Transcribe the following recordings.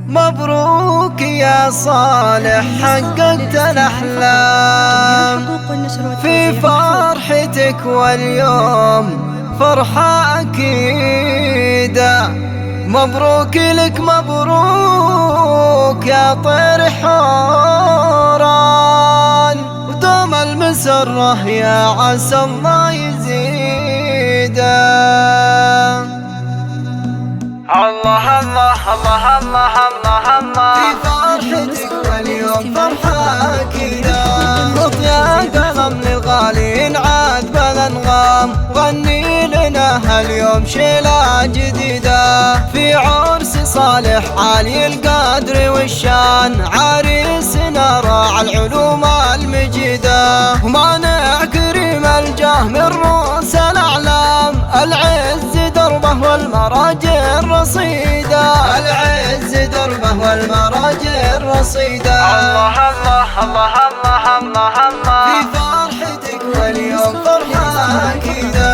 مبروك يا صالح حققت الأحلام في فرحتك، واليوم فرحة أكيدة. مبروك لك مبروك يا طير حوران، ودوم المسرة يا عسى الله يزيده. الله الله الله الله الله الله في فرحتك واليوم فرحة أكيدة. خط يا قلم للغالي انعاد بالأنغام، غني لنا هاليوم شيلة جديدة. في عرس صالح عالي القدر والشان، عريسنا راعى العلوم المجيدة، ومانع كريم الجاه من رؤوس الأعلام. العز دربه والمراجل رصيدة، العز دربه والمراجل رصيدة. الله الله الله الله الله الله في فرحتك واليوم فرحة أكيدة.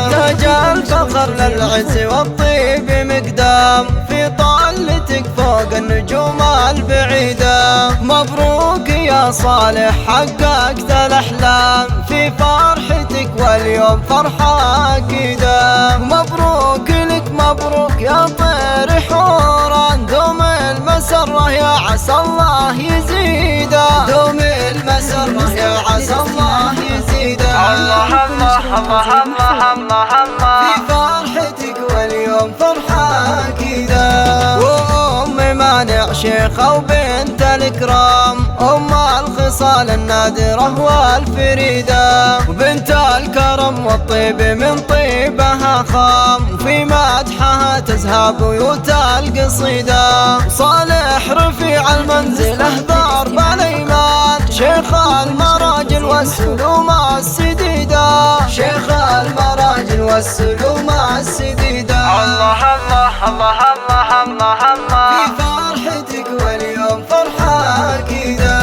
تاج الفخر للعز والطيب مقدام، في طلتك فوق النجوم البعيدة. مبروك يا صالح حققت الأحلام، في فرحتك واليوم فرحة أكيدة. مبروك لك مبروك يا طير حوران، دوم المسرة يا عسى الله يزيده، دوم المسرة يا عسى الله يزيده. الله الله الله الله الله الله في فرحتك واليوم فرحة أكيدة. وأم مانع شيخة وبنت الإكرام، أم الخصال النادرة والفريدة، وبنت الكرم والطيب من طيبها خام، في مدحها تزهى بيوت القصيدة. صالح رفيع المنزله ضرب الأيمان، شيخ المراجل والسلوم السديدة، شيخ المراجل والسلوم السديدة. الله الله الله الله الله الله في فرحتك واليوم فرحة أكيدة.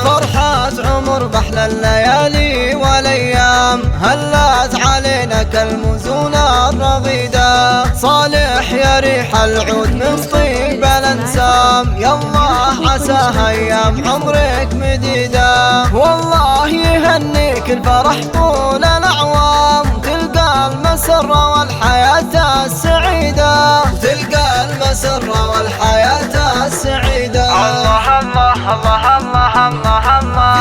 فرحة عمر بحلى الليالي والأيام، هلت علينا كالمزون الرغيدة. صالح يا ريح العود من طيب الأنسام، يا الله عساها أيام عمرك مديدة. والله يهنيك الفرح طول الأعوام، تلقى المسرة والحياة السعيدة، تلقى المسرة والحياة السعيدة. الله الله الله الله الله الله